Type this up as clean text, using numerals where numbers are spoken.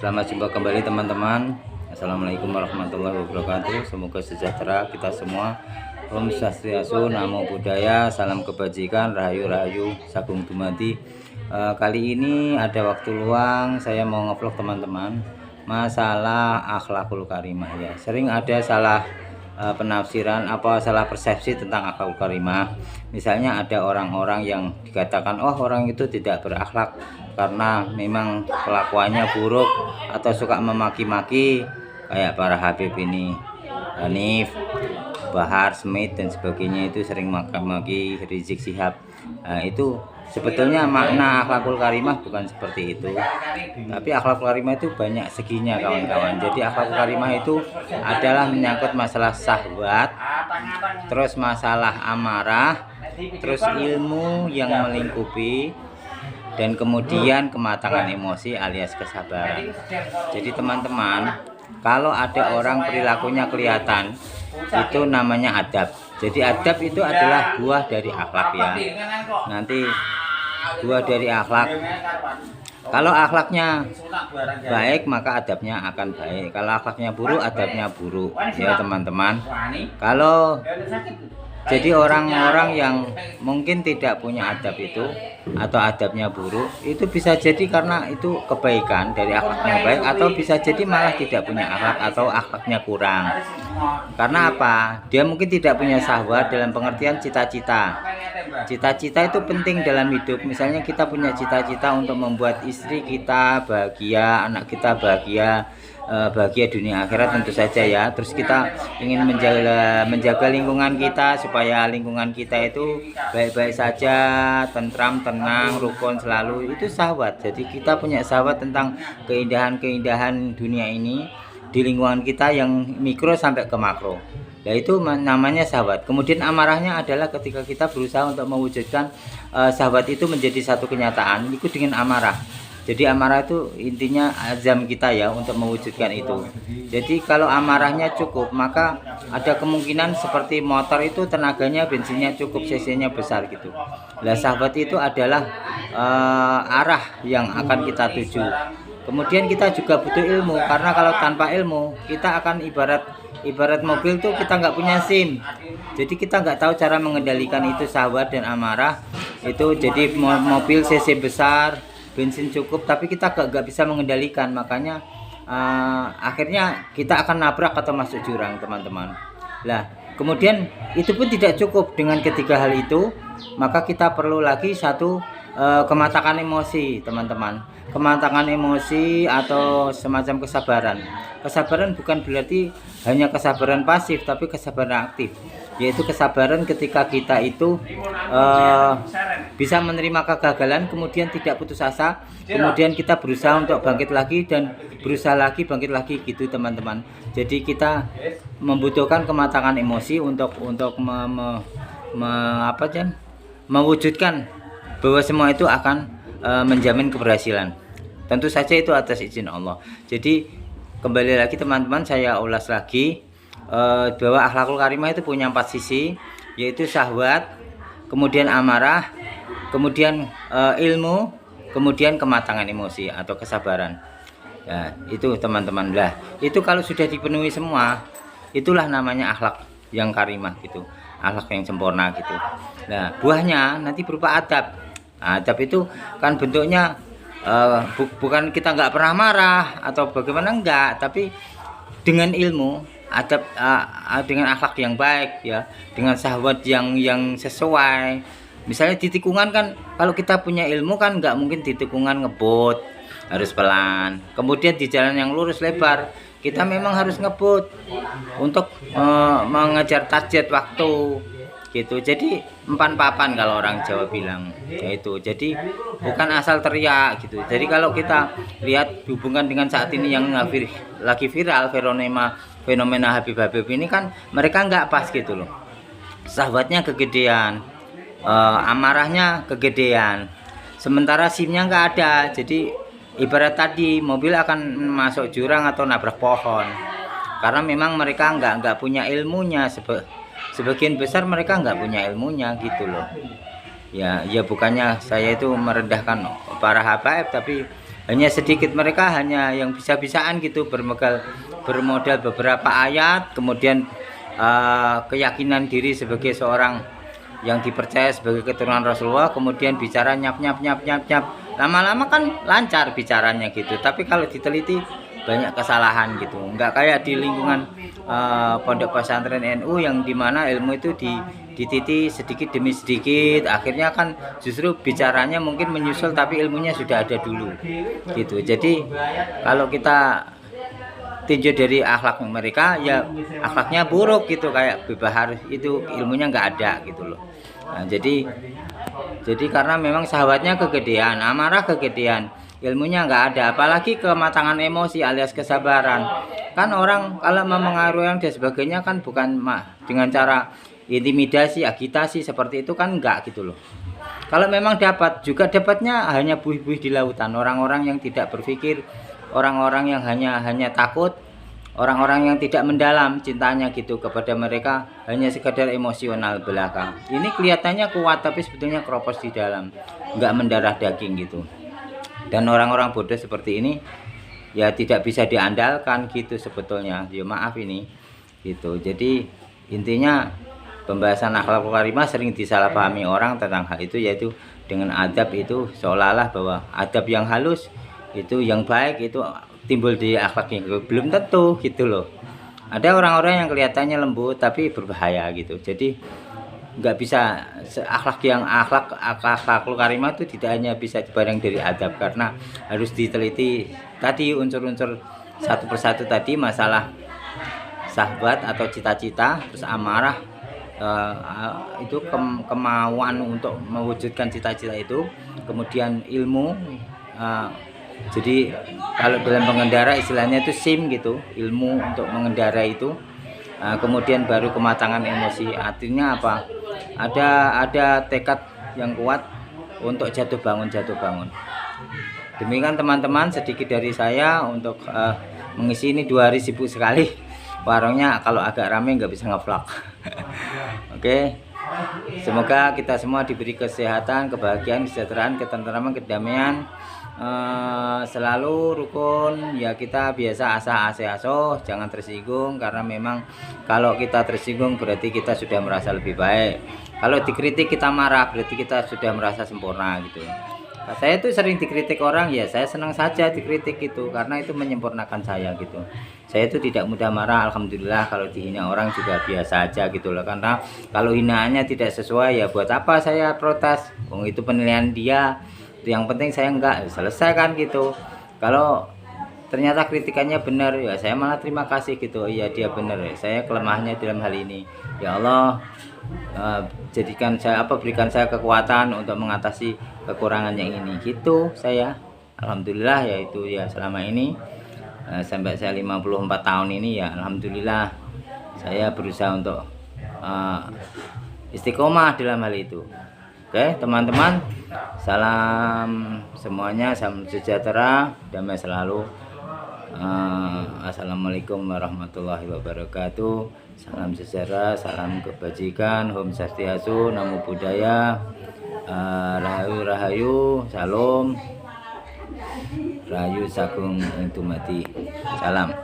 Selamat jumpa kembali teman-teman. Assalamualaikum warahmatullahi wabarakatuh. Semoga sejahtera kita semua. Om Swastiastu, Namo Buddhaya, salam kebajikan, rahayu sagung dumadi. Kali ini ada waktu luang, saya mau ngevlog teman-teman masalah akhlakul karimah ya. Sering ada salah penafsiran salah persepsi tentang akhlakul karimah. Misalnya ada orang-orang yang dikatakan orang itu tidak berakhlak karena memang kelakuannya buruk atau suka memaki-maki, kayak para Habib ini, Hanif, Bahar, Smith dan sebagainya, itu sering maki-maki Rizik Syihab. Itu sebetulnya makna akhlakul karimah bukan seperti itu, tapi akhlakul karimah itu banyak seginya kawan-kawan. Jadi akhlakul karimah itu adalah menyangkut masalah syahwat, terus masalah amarah, terus ilmu yang melingkupi, dan kemudian kematangan emosi alias kesabaran. Jadi teman-teman, kalau ada orang perilakunya kelihatan, itu namanya adab. Jadi adab itu adalah buah dari akhlak ya. Nanti buah dari akhlak. Kalau akhlaknya baik maka adabnya akan baik. Kalau akhlaknya buruk, adabnya buruk ya teman-teman. Kalau jadi orang-orang yang mungkin tidak punya adab itu atau adabnya buruk, itu bisa jadi karena itu kebaikan dari akhlaknya baik, atau bisa jadi malah tidak punya akhlak atau akhlaknya kurang. Karena apa? Dia mungkin tidak punya syahwat dalam pengertian cita-cita. Cita-cita itu penting dalam hidup. Misalnya kita punya cita-cita untuk membuat istri kita bahagia, anak kita bahagia, bahagia dunia akhirat tentu saja ya. Terus kita ingin menjaga lingkungan kita supaya lingkungan kita itu baik-baik saja, tentram, tenang, rukun selalu. Itu syahwat. Jadi kita punya syahwat tentang keindahan-keindahan dunia ini di lingkungan kita yang mikro sampai ke makro. Nah itu namanya syahwat. Kemudian amarahnya adalah ketika kita berusaha untuk mewujudkan syahwat itu menjadi satu kenyataan, itu dengan amarah. Jadi amarah itu intinya azam kita ya untuk mewujudkan itu. Jadi kalau amarahnya cukup, maka ada kemungkinan seperti motor itu tenaganya, bensinnya cukup, cc-nya besar gitu. Nah syahwat itu adalah arah yang akan kita tuju. Kemudian kita juga butuh ilmu, karena kalau tanpa ilmu kita akan ibarat mobil tuh kita nggak punya SIM. Jadi kita nggak tahu cara mengendalikan itu syahwat dan amarah itu. Jadi mobil cc besar, bensin cukup, tapi kita gak bisa mengendalikan. Makanya akhirnya kita akan nabrak atau masuk jurang teman-teman. Lah kemudian itu pun tidak cukup dengan ketiga hal itu, maka kita perlu lagi satu kematangan emosi teman-teman. Kematangan emosi atau semacam kesabaran. Kesabaran bukan berarti hanya kesabaran pasif, tapi kesabaran aktif, yaitu kesabaran ketika kita itu bisa menerima kegagalan, kemudian tidak putus asa, kemudian kita berusaha untuk bangkit lagi dan berusaha lagi, bangkit lagi gitu teman-teman. Jadi kita membutuhkan kematangan emosi untuk mewujudkan bahwa semua itu akan menjamin keberhasilan. Tentu saja itu atas izin Allah. Jadi kembali lagi teman-teman, saya ulas lagi bahwa akhlakul karimah itu punya 4 sisi, yaitu syahwat, kemudian amarah, kemudian ilmu, kemudian kematangan emosi atau kesabaran. Nah, itu teman-teman. Lah, itu kalau sudah dipenuhi semua, itulah namanya akhlak yang karimah gitu. Akhlak yang sempurna gitu. Nah, buahnya nanti berupa adab. Adab itu kan bentuknya bukan kita nggak pernah marah atau bagaimana, enggak, tapi dengan ilmu, adab, dengan akhlak yang baik ya, dengan syahwat yang sesuai. Misalnya di tikungan kan, kalau kita punya ilmu kan nggak mungkin di tikungan ngebut, harus pelan. Kemudian di jalan yang lurus lebar kita memang harus ngebut untuk mengejar target waktu gitu. Jadi empan papan kalau orang Jawa bilang yaitu. Jadi bukan asal teriak gitu. Jadi kalau kita lihat hubungan dengan saat ini yang lagi viral, fenomena Habib ini kan, mereka nggak pas gitu loh. Syahwatnya kegedean, amarahnya kegedean, sementara SIM-nya nggak ada. Jadi ibarat tadi mobil akan masuk jurang atau nabrak pohon, karena memang mereka nggak punya ilmunya. Sebagian besar mereka nggak punya ilmunya gitu loh. Ya bukannya saya itu merendahkan para habaib, tapi hanya sedikit, mereka hanya yang bisa-bisaan gitu, bermodal beberapa ayat, kemudian keyakinan diri sebagai seorang yang dipercaya sebagai keturunan Rasulullah, kemudian bicara nyap, lama-lama kan lancar bicaranya gitu. Tapi kalau diteliti banyak kesalahan gitu, nggak kayak di lingkungan pondok pesantren NU yang dimana ilmu itu dititi sedikit demi sedikit, akhirnya kan justru bicaranya mungkin menyusul tapi ilmunya sudah ada dulu gitu. Jadi kalau kita tinjau dari akhlak mereka, ya akhlaknya buruk gitu, kayak Bahar itu ilmunya nggak ada gitu loh. Nah, jadi karena memang sahabatnya kegedean, amarah kegedean, ilmunya nggak ada, apalagi kematangan emosi alias kesabaran. Kan orang kalau mempengaruhi dan sebagainya kan bukan dengan cara intimidasi, agitasi seperti itu kan, enggak gitu loh. Kalau memang dapat, juga dapatnya hanya buih-buih di lautan, orang-orang yang tidak berpikir, orang-orang yang hanya takut, orang-orang yang tidak mendalam cintanya gitu kepada mereka, hanya sekadar emosional belaka. Ini kelihatannya kuat tapi sebetulnya keropos di dalam, nggak mendarah daging gitu. Dan orang-orang bodoh seperti ini ya tidak bisa diandalkan gitu sebetulnya. Ya maaf ini gitu. Jadi intinya pembahasan akhlak karimah sering disalahpahami orang tentang hal itu, yaitu dengan adab itu seolah-olah bahwa adab yang halus itu yang baik itu timbul di akhlaknya, belum tentu gitu loh. Ada orang-orang yang kelihatannya lembut tapi berbahaya gitu. Jadi nggak bisa akhlak karimah itu tidak hanya bisa dipandang dari adab, karena harus diteliti tadi unsur-unsur satu persatu tadi, masalah sahabat atau cita-cita, terus amarah, itu kemauan untuk mewujudkan cita-cita itu, kemudian ilmu. Jadi kalau dalam pengendara istilahnya itu SIM gitu, ilmu untuk mengendara itu. Kemudian baru kematangan emosi, artinya apa? Ada tekad yang kuat untuk jatuh bangun. Demikian teman-teman, sedikit dari saya untuk mengisi ini 2 hari sibuk sekali. Warungnya kalau agak rame nggak bisa ngevlog. Oke. Semoga kita semua diberi kesehatan, kebahagiaan, kesejahteraan, ketentraman, kedamaian, selalu rukun ya. Kita biasa aso, jangan tersinggung, karena memang kalau kita tersinggung berarti kita sudah merasa lebih baik. Kalau dikritik kita marah berarti kita sudah merasa sempurna gitu. Saya itu sering dikritik orang, ya saya senang saja dikritik gitu, karena itu menyempurnakan saya gitu. Saya itu tidak mudah marah, alhamdulillah. Kalau dihina orang juga biasa aja gitu loh, karena kalau hinaannya tidak sesuai ya buat apa saya protes, itu penilaian dia. Yang penting saya enggak selesai kan gitu. Kalau ternyata kritikannya benar ya saya malah terima kasih gitu. Iya dia benar ya, saya kelemahannya dalam hal ini, ya Allah jadikan saya berikan saya kekuatan untuk mengatasi kekurangan yang ini gitu. Saya alhamdulillah ya itu ya selama ini sampai saya 54 tahun ini ya alhamdulillah saya berusaha untuk istiqomah dalam hal itu. Oke teman-teman, salam semuanya, salam sejahtera, damai selalu. Assalamualaikum warahmatullahi wabarakatuh. Salam sejahtera, salam kebajikan, Om Swastiastu, Namo Buddhaya, Rahayu, Salam, Rahayu Sagung Dumadi. Salam.